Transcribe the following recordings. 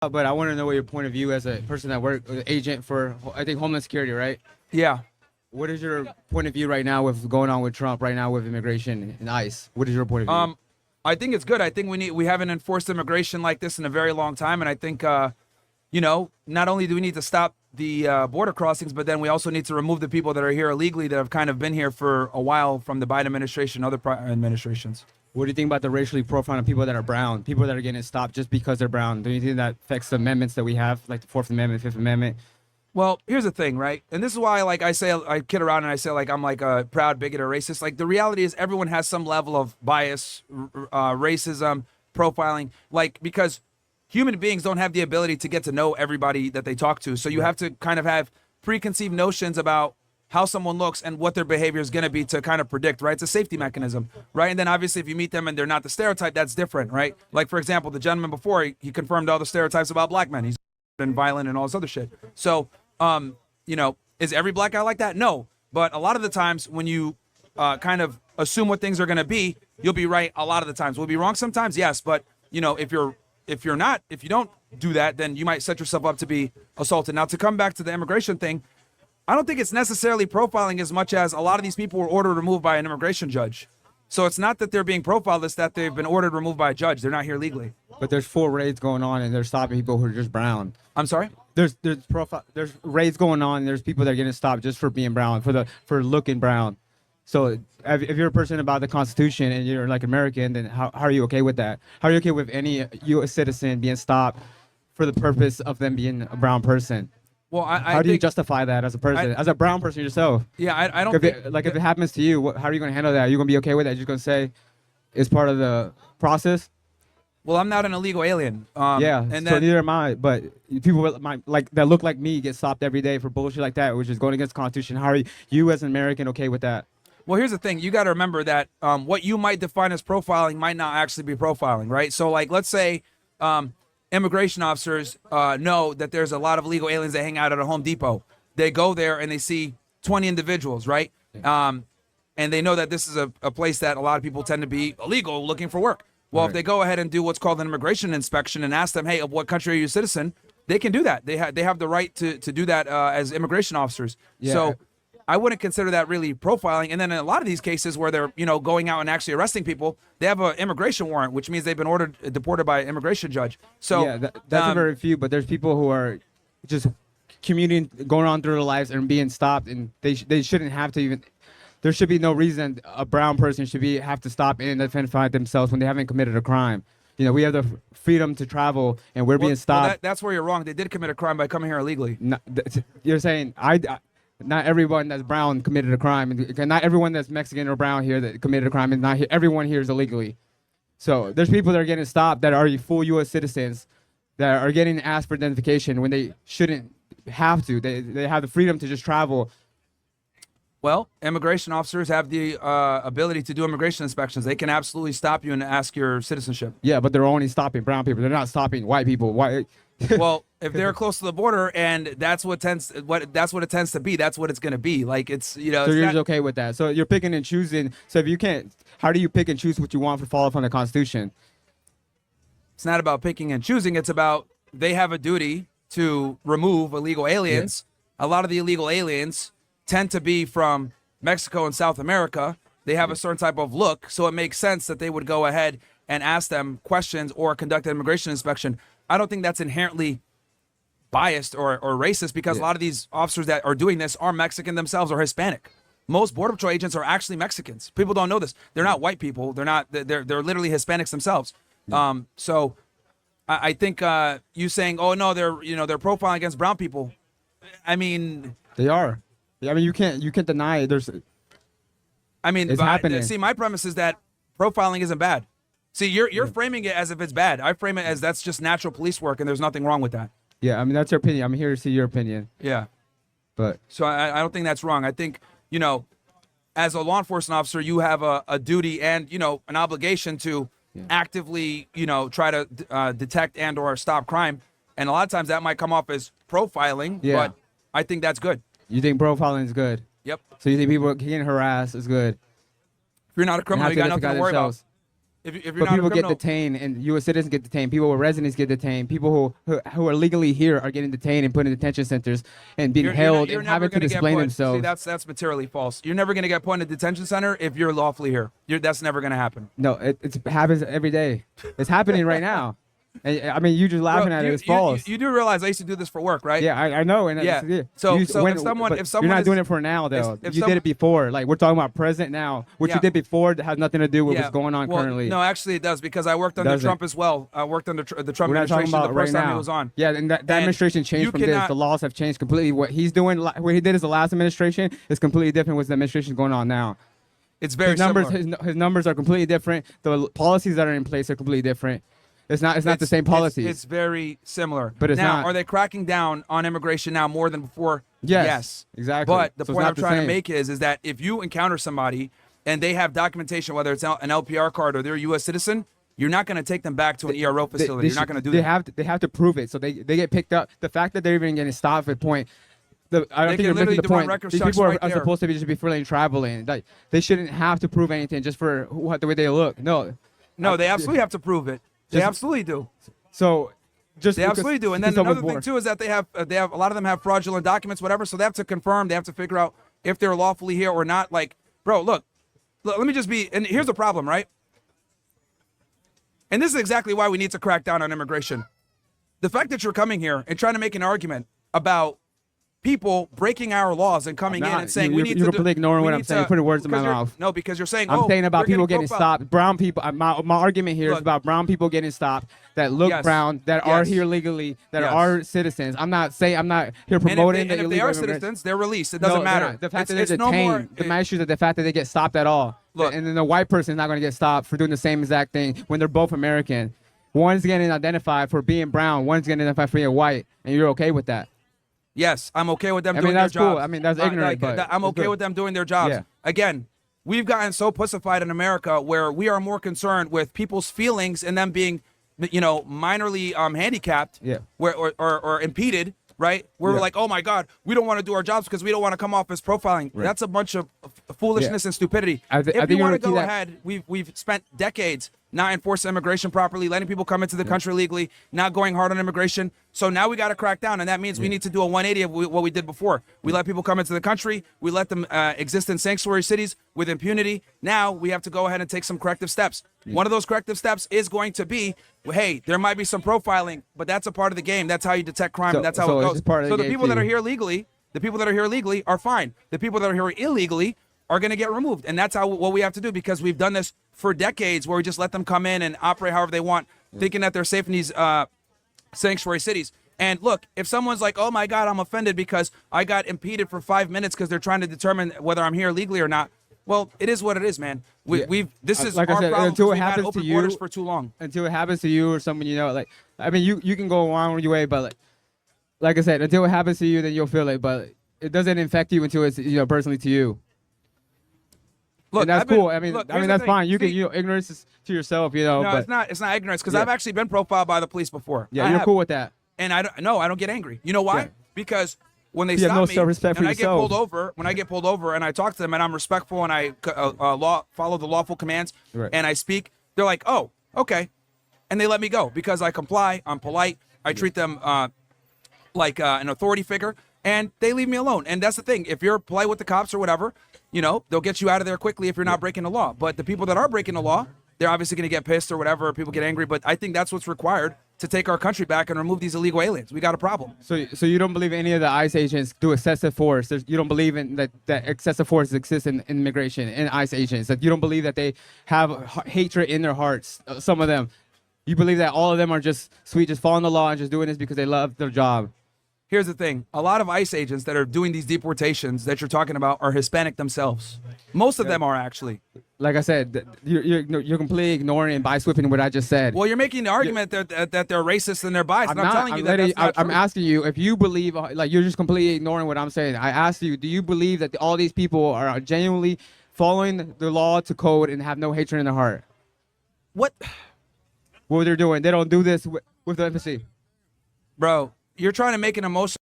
But I want to know what your point of view as a person that work agent for, I think, Homeland Security, right? Yeah. What is your point of view right now with going on with Trump right now with immigration and ICE? What is your point of view? I think it's good. I think we haven't enforced immigration like this in a very long time, and I think not only do we need to stop the border crossings, but then we also need to remove the people that are here illegally that have kind of been here for a while from the Biden administration, other administrations. What do you think about the racially profiling people that are brown, people that are getting stopped just because they're brown? Do you think that affects the amendments that we have, like the Fourth Amendment, Fifth Amendment? Well, here's the thing, right? And this is why, like, I kid around and I say, like, I'm like a proud bigot or racist. Like, the reality is everyone has some level of bias, racism, profiling, like, because human beings don't have the ability to get to know everybody that they talk to. So you have to kind of have preconceived notions about how someone looks and what their behavior is going to be to kind of predict, right? It's a safety mechanism, right? And then obviously if you meet them and they're not the stereotype, that's different, right? Like, for example, the gentleman before, he confirmed all the stereotypes about black men. He's and violent and all this other shit. So, is every black guy like that? No. But a lot of the times when you kind of assume what things are going to be, you'll be right a lot of the times. We'll be wrong sometimes, yes. But, if you don't do that, then you might set yourself up to be assaulted. Now, to come back to the immigration thing, I don't think it's necessarily profiling as much as a lot of these people were ordered removed by an immigration judge. So it's not that they're being profiled, it's that they've been ordered removed by a judge. They're not here legally. But there's 4 raids going on, and they're stopping people who are just brown. I'm sorry? There's raids going on, and there's people that are getting stopped just for being brown, for looking brown. So if you're a person about the Constitution and you're like American, then how are you okay with that? How are you okay with any U.S. citizen being stopped for the purpose of them being a brown person? Well, how do you justify that as a person, as a brown person yourself? Yeah, I don't if it happens to you, how are you going to handle that? Are you going to be okay with that? You're just going to say it's part of the process? Well, I'm not an illegal alien. Yeah, and so neither am I. But people that look like me get stopped every day for bullshit like that, which is going against the Constitution. How are you as an American okay with that? Well, here's the thing. You got to remember that what you might define as profiling might not actually be profiling, right? So, like, let's say immigration officers know that there's a lot of illegal aliens that hang out at a Home Depot. They go there and they see 20 individuals, right? And they know that this is a place that a lot of people tend to be illegal looking for work. Well, if they go ahead and do what's called an immigration inspection and ask them, hey, of what country are you a citizen? They can do that. They have the right to do that as immigration officers. Yeah. So I wouldn't consider that really profiling. And then in a lot of these cases where they're, going out and actually arresting people, they have an immigration warrant, which means they've been deported by an immigration judge. So yeah, that's a very few, but there's people who are just commuting, going on through their lives and being stopped, and they shouldn't have to even. There should be no reason a brown person should have to stop and identify themselves when they haven't committed a crime. We have the freedom to travel, and we're being stopped. Well, that's where you're wrong. They did commit a crime by coming here illegally. You're saying not everyone that's brown committed a crime, and not everyone that's Mexican or brown here that committed a crime, and not everyone here is illegally. So there's people that are getting stopped that are full U.S. citizens that are getting asked for identification when they shouldn't have to. They have the freedom to just travel. Well, immigration officers have the ability to do immigration inspections. They can absolutely stop you and ask your citizenship. Yeah, but they're only stopping brown people. They're not stopping white people. Well, if they're close to the border and that's what it tends to be, that's what it's going to be. Like it's. So you're just okay with that. So you're picking and choosing. So if you can't, how do you pick and choose what you want for follow from the Constitution? It's not about picking and choosing. It's about they have a duty to remove illegal aliens. Yeah. A lot of the illegal aliens tend to be from Mexico and South America. They have a certain type of look, so it makes sense that they would go ahead and ask them questions or conduct an immigration inspection. I don't think that's inherently biased or racist because a lot of these officers that are doing this are Mexican themselves or Hispanic. Most Border Patrol agents are actually Mexicans. People don't know this. They're not white people. They're not. They're literally Hispanics themselves. So I think you saying, oh no, they're profiling against brown people. I mean, they are. I mean, you can't deny it. It's happening. See, my premise is that profiling isn't bad. See, you're framing it as if it's bad. I frame it as that's just natural police work, and there's nothing wrong with that. Yeah, I mean, that's your opinion. I'm here to see your opinion. Yeah. But so I don't think that's wrong. I think, as a law enforcement officer, you have a duty and, an obligation to actively, try to detect and or stop crime. And a lot of times that might come off as profiling, but I think that's good. You think profiling is good? Yep. So you think people getting harassed is good? If you're not a criminal, you got nothing to worry about. If you're But not a people get criminal, detained, and U.S. citizens get detained. People with residents get detained. People who are legally here are getting detained and put in detention centers and being held you're and never having to going to get explain put. themselves. See, that's materially false. You're never going to get put in a detention center if you're lawfully here. That's never going to happen. No, it happens every day. It's happening right now. And, I mean, you just laughing Bro, at it. It's false. You do realize I used to do this for work, right? Yeah, I know. And Yeah. it's- So you- if someone you're not is- doing it for now, though. if You did it before. Like, we're talking about present now. What Yeah. you did before has nothing to do with Yeah. what's going on Well, currently. No, actually it does, because I worked under Doesn't. Trump as well. I worked under the Trump We're not talking administration about the right first time now. he was on. Yeah, and that And administration you changed from this. cannot- The laws have changed completely. What he's doing, what he did as the last administration, is completely different with the administration going on now. It's very His numbers, similar. his numbers are completely different. The policies that are in place are completely different. It's not the same policies. It's very similar. But it's now, not. are they cracking down on immigration now more than before? Yes, exactly. But the So it's point not I'm the trying to same. make is that if you encounter somebody and they have documentation, whether it's an LPR card or they're a U.S. citizen, you're not going to take them back to an ERO facility. You're not going to do that. They have to prove it. So they get picked up. The fact that they're even getting stopped at point. I don't They think can you're literally missing the do on point. record These checks people right are there. supposed to be just be freely traveling. Like, they shouldn't have to prove anything just for the way they look. No. No, they absolutely have to prove it. They Just- absolutely do. So just They because- absolutely do. And because then someone's another thing born- too is that they have a lot of them have fraudulent documents, whatever. So they have to confirm. They have to figure out if they're lawfully here or not. Like, bro, look, let me just be. And here's the problem, right? And this is exactly why we need to crack down on immigration. The fact that you're coming here and trying to make an argument about people breaking our laws and coming in I'm not. and saying You're we need to completely ignoring we what need I'm saying. to- Putting words in my because you're- mouth. No, because you're saying I'm saying about they're people getting profiled. stopped. Brown people. My argument here is Look. about brown people getting stopped that look Yes. brown, that are Yes. here legally, that Yes. are citizens. I'm not here And promoting if they, the and if they illegal are immigrants. citizens, they're released. It No, doesn't they're matter. not. The fact that It's they're no more. detained, my issue is that the fact that they get stopped at all. Look. And then the white person is not going to get stopped for doing the same exact thing when they're both American. One's getting identified for being brown, one's getting identified for being white, and you're okay with that. Yes, I'm okay with them I doing mean, their that's cool. jobs. I mean, that's ignorant, but I'm it's okay good. with them doing their jobs. Yeah. Again, we've gotten so pussified in America where we are more concerned with people's feelings and them being, minorly handicapped, Yeah. or impeded, right? Where we're Yeah. like, oh my God, we don't want to do our jobs because we don't want to come off as profiling. Right. That's a bunch of foolishness and stupidity. I If think you you're want to gonna see go that- ahead, we've spent decades not enforcing immigration properly, letting people come into the country legally, not going hard on immigration. So now we got to crack down, and that means we need to do a 180 of what we did before. We let people come into the country, we let them exist in sanctuary cities with impunity. Now we have to go ahead and take some corrective steps. One of those corrective steps is going to be, hey, there might be some profiling, but that's a part of the game. That's how you detect crime, and that's how So it it's goes. just part of So the the game people to that are you. here legally, are fine. The people that are here illegally are going to get removed. And that's what we have to do, because we've done this for decades where we just let them come in and operate however they want, thinking that they're safe in these sanctuary cities. And look, if someone's like, oh my God, I'm offended because I got impeded for 5 minutes because they're trying to determine whether I'm here legally or not. Well, it is what it is, man. This is Like I our said, problem until because it we've had happens open to you- borders for too long. Until it happens to you or someone I mean, you can go on your way, but like I said, until it happens to you, then you'll feel it. But it doesn't infect you until it's personally to you. Look, And that's I've been- cool. I mean, look, here's the that's thing. fine. You See, can ignorance is to yourself, No, but it's not ignorance, because Yeah. I've actually been profiled by the police before. yeah, I you're have. cool with that. And I don't get angry. You know why? Yeah. Because when they You have stop no me, self-respect for and I get yourself. pulled over, and I talk to them, and I'm respectful, and I follow the lawful commands, Right. and I speak, they're like, oh, okay, and they let me go because I comply. I'm polite. I treat them like an authority figure, and they leave me alone. And that's the thing. If you're polite with the cops or whatever, they'll get you out of there quickly if you're not breaking the law. But the people that are breaking the law, they're obviously going to get pissed or whatever. People get angry. But I think that's what's required to take our country back and remove these illegal aliens. We got a problem. So you don't believe any of the ICE agents do excessive force? You don't believe in that excessive force exists in immigration and ICE agents? That you don't believe that they have hatred in their hearts? Some of them. You believe that all of them are just sweet, just following the law and just doing this because they love their job? Here's the thing. A lot of ICE agents that are doing these deportations that you're talking about are Hispanic themselves. Most of them are, actually. Like I said, you're completely ignoring and by-sweeping what I just said. Well, you're making the argument that they're racist and they're biased. I'm telling you that's not I'm true. asking you if you believe, you're just completely ignoring what I'm saying. I asked you, do you believe that all these people are genuinely following the law to code and have no hatred in their heart? What? What they're doing, they don't do this with empathy. Bro, you're trying to make an emotion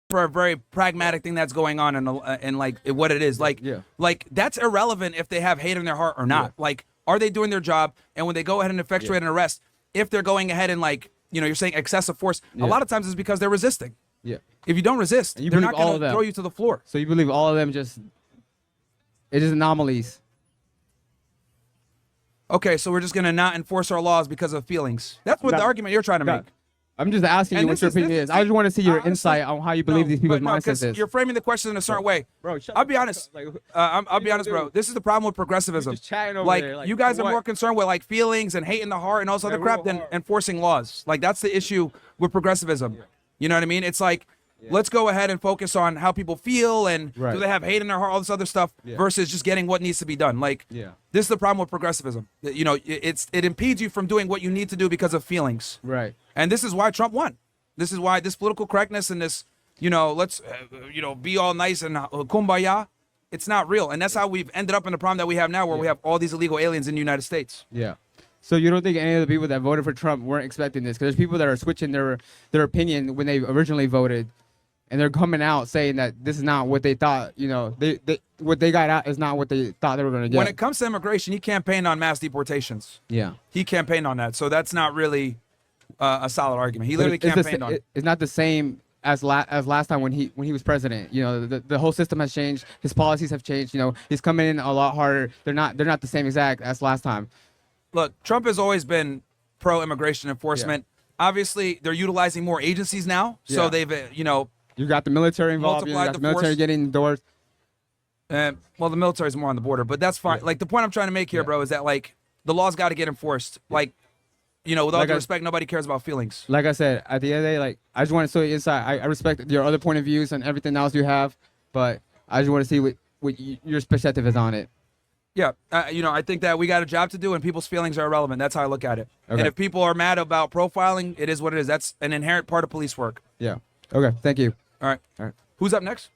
for a very pragmatic thing that's going on and like what it is. Like, Yeah. like that's irrelevant if they have hate in their heart or not. Yeah. Like, Are they doing their job? And when they go ahead and effectuate an arrest, if they're going ahead and like, you're saying excessive force, a lot of times it's because they're resisting. Yeah. If you don't resist, you they're believe not all going of to them. throw you to the floor. So you believe all of them it's just anomalies. Okay, so we're just going to not enforce our laws because of feelings. That's what That- the argument you're trying to make. I'm just asking you And what your opinion is. I just want to see your honestly, insight on how you believe these people's but no, mindsets 'cause is. you're framing the question in a certain way. Bro, shut I'll the be fuck honest. up. Like, I'll be honest, bro. This is the problem with progressivism. just chatting over Like, there, like, you guys are what? more concerned with like feelings and hate in the heart and all this other real crap than hard. enforcing laws. Like, that's the issue with progressivism. You know what I mean? It's like, let's go ahead and focus on how people feel and Right. do they have hate in their heart, all this other stuff, versus just getting what needs to be done. Like, this is the problem with progressivism. It impedes you from doing what you need to do because of feelings. Right. And this is why Trump won. This is why this political correctness and this, let's, be all nice and kumbaya, it's not real. And that's how we've ended up in the problem that we have now, where we have all these illegal aliens in the United States. Yeah. So you don't think any of the people that voted for Trump weren't expecting this? Because there's people that are switching their opinion when they originally voted, and they're coming out saying that this is not what they thought. They what they got out is not what they thought they were going to get. When it comes to immigration, he campaigned on mass deportations. Yeah. He campaigned on that. So that's not really a solid argument. He But literally campaigned on it. It's not the same as last time when he was president. The whole system has changed. His policies have changed. He's coming in a lot harder. They're not the same exact as last time. Look, Trump has always been pro-immigration enforcement. Obviously, they're utilizing more agencies now. So they've, You got the military involved. You Multiplied got the the military force. getting indoors. well, the military is more on the border, but that's fine. Like, the point I'm trying to make here, bro, is that, like, the law's got to get enforced. Like, with all Like due I- respect, nobody cares about feelings. Like I said, at the end of the day, like I just want to show you inside. I respect your other point of views and everything else you have, but I just want to see what your perspective is on it. Yeah, I think that we got a job to do, and people's feelings are irrelevant. That's how I look at it. Okay. And if people are mad about profiling, it is what it is. That's an inherent part of police work. Yeah. Okay. Thank you. All right. All right. Who's up next?